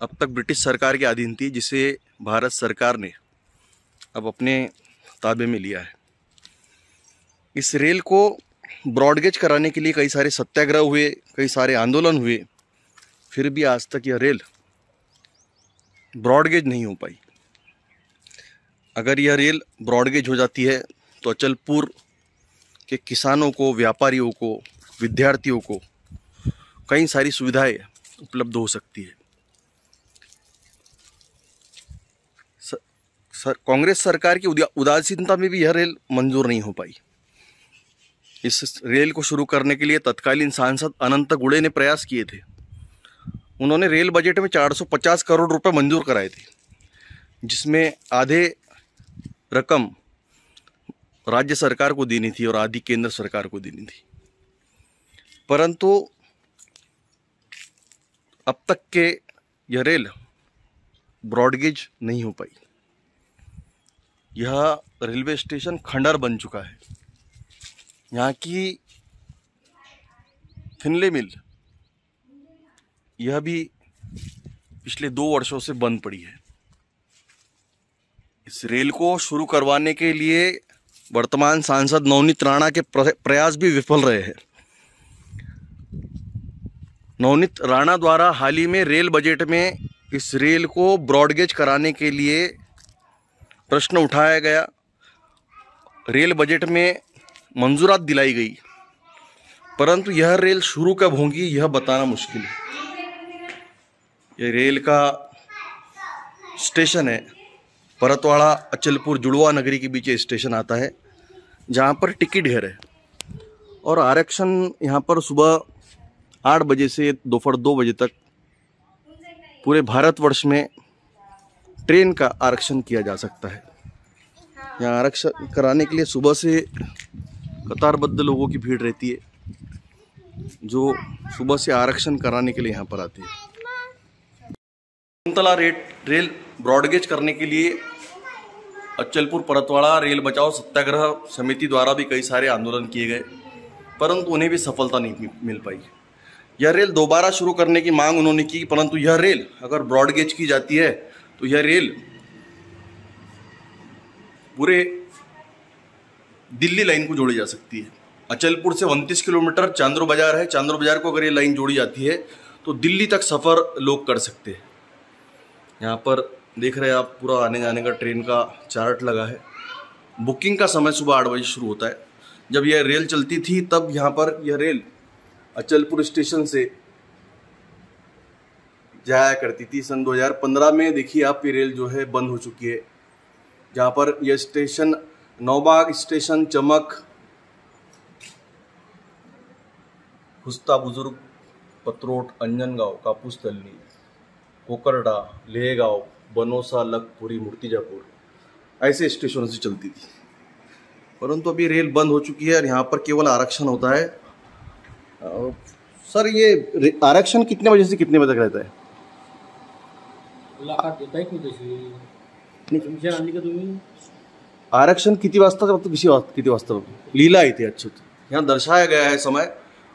अब तक ब्रिटिश सरकार के अधीन थी, जिसे भारत सरकार ने अब अपने ताबे में लिया है। इस रेल को ब्रॉडगेज कराने के लिए कई सारे सत्याग्रह हुए, कई सारे आंदोलन हुए, फिर भी आज तक यह रेल ब्रॉडगेज नहीं हो पाई। अगर यह रेल ब्रॉडगेज हो जाती है तो अचलपुर के किसानों को, व्यापारियों को, विद्यार्थियों को कई सारी सुविधाएं उपलब्ध हो सकती है। कांग्रेस सरकार की उदासीनता में भी यह रेल मंजूर नहीं हो पाई। इस रेल को शुरू करने के लिए तत्कालीन सांसद अनंत गुड़े ने प्रयास किए थे। उन्होंने रेल बजट में 450 करोड़ रुपए मंजूर कराए थे, जिसमें आधे रकम राज्य सरकार को देनी थी और आधी केंद्र सरकार को देनी थी। परंतु अब तक के यह रेल ब्रॉडगेज नहीं हो पाई। यह रेलवे स्टेशन खंडर बन चुका है। यहाँ की फिनले मिल यह भी पिछले 2 वर्षों से बंद पड़ी है। इस रेल को शुरू करवाने के लिए वर्तमान सांसद नवनीत राणा के प्रयास भी विफल रहे हैं। नवनीत राणा द्वारा हाल ही में रेल बजट में इस रेल को ब्रॉडगेज कराने के लिए प्रश्न उठाया गया। रेल बजट में मंजूरात दिलाई गई, परंतु यह रेल शुरू कब होगी यह बताना मुश्किल है। यह रेल का स्टेशन है परतवाड़ा अचलपुर जुड़वा नगरी के बीच ये स्टेशन आता है, जहाँ पर टिकट घर है और आरक्षण यहाँ पर सुबह 8 बजे से दोपहर 2 बजे तक पूरे भारतवर्ष में ट्रेन का आरक्षण किया जा सकता है। यहाँ आरक्षण कराने के लिए सुबह से कतारबद्ध लोगों की भीड़ रहती है, जो सुबह से आरक्षण कराने के लिए यहाँ पर आते हैं। शकुंतला रेल ब्रॉडगेज करने के लिए अचलपुर परतवाड़ा रेल बचाओ सत्याग्रह समिति द्वारा भी कई सारे आंदोलन किए गए, परंतु उन्हें भी सफलता नहीं मिल पाई। यह रेल दोबारा शुरू करने की मांग उन्होंने की, परंतु यह रेल अगर ब्रॉडगेज की जाती है तो यह रेल पूरे दिल्ली लाइन को जोड़ी जा सकती है। अचलपुर से 29 किलोमीटर चांदरो बाजार है। चांदरो बाजार को अगर ये लाइन जोड़ी जाती है तो दिल्ली तक सफ़र लोग कर सकते हैं। यहाँ पर देख रहे हैं आप, पूरा आने जाने का ट्रेन का चार्ट लगा है। बुकिंग का समय सुबह 8 बजे शुरू होता है। जब यह रेल चलती थी तब यहाँ पर यह रेल अचलपुर स्टेशन से जाया करती थी। सन 2015 में देखिए आप, ये रेल जो है बंद हो चुकी है। जहाँ पर यह स्टेशन नौबाग स्टेशन, चमक, हुस्ता बुजुर्ग, पत्रोट, अंजनगांव, कापूसतल्ली, कोकरडा, लेहगांव, बनोसा, लखपुरी, मूर्तिजापुर ऐसे स्टेशनों से चलती थी। परंतु अभी रेल बंद हो चुकी है और यहाँ पर केवल आरक्षण होता है। सर, ये आरक्षण कितने बजे से कितने बजे तक रहता है? आरक्षण किती वाजता किती वाजता लिहिलं आहे ते? अच्छा, यहाँ दर्शाया गया है समय,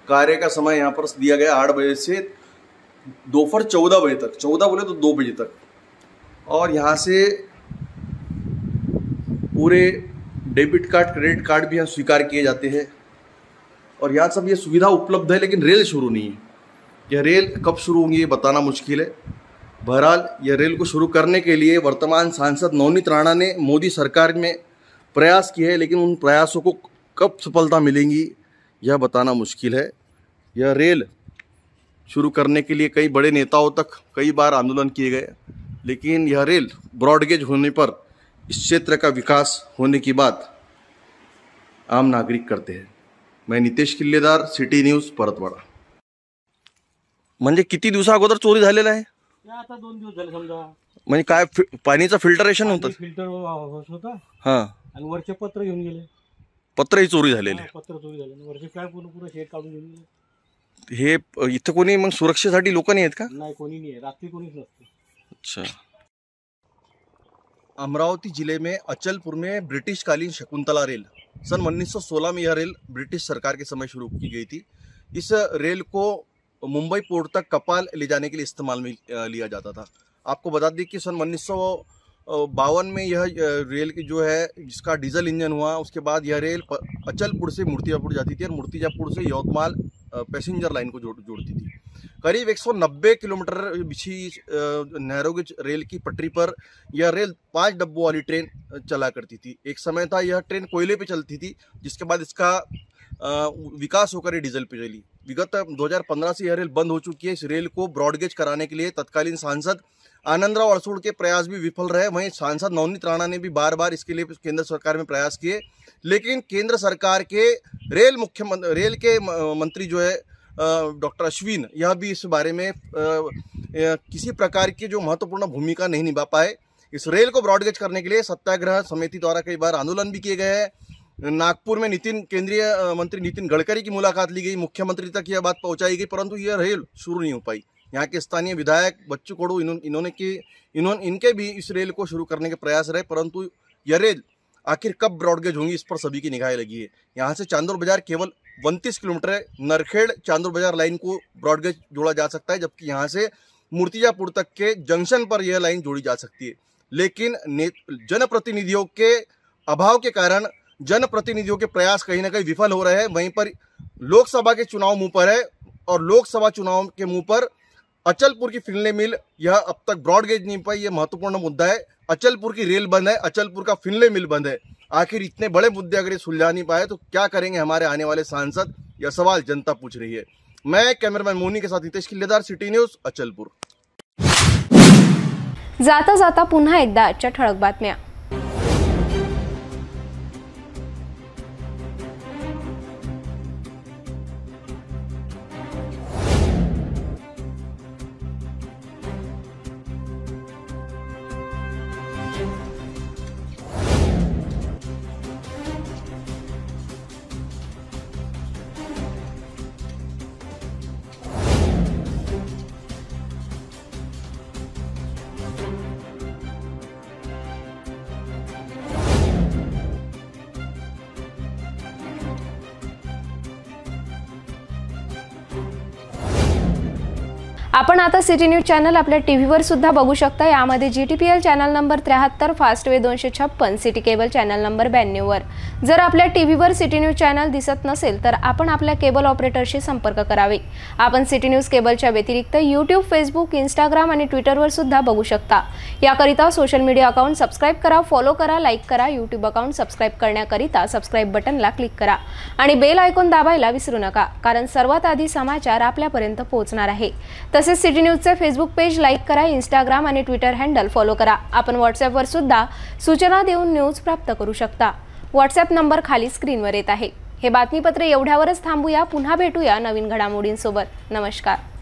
कार्य का समय यहाँ पर दिया गया 8 बजे से दोपहर 14 बजे तक, 14 बोले तो 2 बजे तक। और यहाँ से पूरे डेबिट कार्ड, क्रेडिट कार्ड भी यहाँ स्वीकार किए जाते हैं और यहाँ सब ये सुविधा उपलब्ध है, लेकिन रेल शुरू नहीं है। यह रेल कब शुरू होंगी ये बताना मुश्किल है। बहरहाल यह रेल को शुरू करने के लिए वर्तमान सांसद नवनीत राणा ने मोदी सरकार में प्रयास किए हैं, लेकिन उन प्रयासों को कब सफलता मिलेंगी यह बताना मुश्किल है। यह रेल शुरू करने के लिए कई बड़े नेताओं तक कई बार आंदोलन किए गए, लेकिन यह रेल ब्रॉडगेज होने पर इस क्षेत्र का विकास होने की बात आम नागरिक करते हैं। मैं नितेश किल्लेदार, सिटी न्यूज, परतवाडा। म्हणजे किती दिवसा अगोदर चोरी झालेला आहे? आता 2 दिवस झाले समजा। म्हणजे काय पाणीचं फिल्टरेशन होतं? फिल्टर होतं हां, आणि वरचे पत्र घेऊन गेले। पत्रही चोरी झालेले? पत्र चोरी झाले, वरचे काय पूर्ण शेड काढून घेऊन गेले। हे इथं कोणी मग सुरक्षेसाठी लोक नाही आहेत का? नाही, कोणी नाही, रात्री कोणीच नसतं। अच्छा। अमरावती जिले में अचलपुर में ब्रिटिशकालीन शकुंतला रेल सन 1916 में यह रेल ब्रिटिश सरकार के समय शुरू की गई थी। इस रेल को मुंबई पोर्ट तक कपाल ले जाने के लिए इस्तेमाल में लिया जाता था। आपको बता दें कि सन 1952 में यह रेल की जो है जिसका डीजल इंजन हुआ, उसके बाद यह रेल अचलपुर से मूर्तिजापुर जाती थी और मूर्तिजापुर से यवतमाल पैसेंजर लाइन को जोड़ती थी। करीब 190 किलोमीटर बिछी नैरोगेज रेल की पटरी पर यह रेल 5 डब्बों वाली ट्रेन चला करती थी। एक समय था यह ट्रेन कोयले पे चलती थी, जिसके बाद इसका विकास होकर डीजल पे चली। विगत 2015 से यह रेल बंद हो चुकी है। इस रेल को ब्रॉडगेज कराने के लिए तत्कालीन सांसद आनंदराव अड़सूड़ के प्रयास भी विफल रहे। वहीं सांसद नवनीत राणा ने भी बार बार इसके लिए केंद्र सरकार में प्रयास किए, लेकिन केंद्र सरकार के रेल के मंत्री जो है डॉक्टर अश्विन, यह भी इस बारे में किसी प्रकार की जो महत्वपूर्ण भूमिका नहीं निभा पाए। इस रेल को ब्रॉडगेज करने के लिए सत्याग्रह समिति द्वारा कई बार आंदोलन भी किए गए हैं। नागपुर में केंद्रीय मंत्री नितिन गडकरी की मुलाकात ली गई, मुख्यमंत्री तक यह बात पहुंचाई गई, परंतु यह रेल शुरू नहीं हो पाई। यहाँ के स्थानीय विधायक बच्चू कडू इनके भी इस रेल को शुरू करने के प्रयास रहे, परंतु यह रेल आखिर कब ब्रॉडगेज होंगी इस पर सभी की निगाहें लगी है। यहाँ से चांदोर बाजार केवल 32 किलोमीटर है। नरखेड़ चांदोर बाजार लाइन को ब्रॉडगेज जोड़ा जा सकता है, जबकि यहाँ से मूर्तिजापुर तक के जंक्शन पर यह लाइन जोड़ी जा सकती है। लेकिन जनप्रतिनिधियों के अभाव के कारण जनप्रतिनिधियों के प्रयास कहीं ना कहीं विफल हो रहे हैं। वहीं पर लोकसभा के चुनाव मुंह पर है और लोकसभा चुनाव के मुंह पर अचलपुर की फिनले मिल यह अब तक ब्रॉडगेज नहीं पाई। यह महत्वपूर्ण मुद्दा है। अचलपुर की रेल बंद है, अचलपुर का फिनले मिल बंद है। आखिर इतने बड़े मुद्दे अगर ये सुलझा नहीं पाए तो क्या करेंगे हमारे आने वाले सांसद? यह सवाल जनता पूछ रही है। मैं कैमरामैन मोनी के साथ हितेश किल्लेदार, सिटी न्यूज, अचलपुर। जाता जाता पुन्हा एकदा आजच्या ठळक बातम्या। आपण आता सिटी न्यूज चॅनल आपल्या टीव्हीवर सुद्धा बघू शकता। यामध्ये GTPL channel number 73, Fastway 256, city cable channel number 92 वर। जर आपल्या टीव्हीवर सिटी न्यूज चॅनल दिसत नसेल तर आपण आपल्या केबल ऑपरेटरशी संपर्क करावे। आपण सिटी न्यूज केबलच्या व्यतिरिक्त यूट्यूब, फेसबुक, इंस्टाग्राम आणि ट्विटरवर सुद्धा बघू शकता। याकरिता सोशल मीडिया अकाउंट सबस्क्राइब करा, फॉलो करा, लाईक करा। यूट्यूब अकाउंट सबस्क्राइब करण्याकरिता सबस्क्राइब बटनला क्लिक करा आणि बेल आयकॉन दाबायला विसरू नका, कारण सर्वात आधी समाचार आपल्यापर्यंत पोहोचणार आहे। तसेच सिटी न्यूजचे फेसबुक पेज लाईक करा, इंस्टाग्राम आणि ट्विटर हँडल फॉलो करा। आपण व्हॉट्सॲपवर सुद्धा सूचना देऊन न्यूज प्राप्त करू शकता। व्हॉट्सॲप नंबर खाली स्क्रीनवर येत आहे। हे बातमीपत्र एवढ्यावरच थांबूया। पुन्हा भेटूया नवीन घडामोडींसोबत। नमस्कार।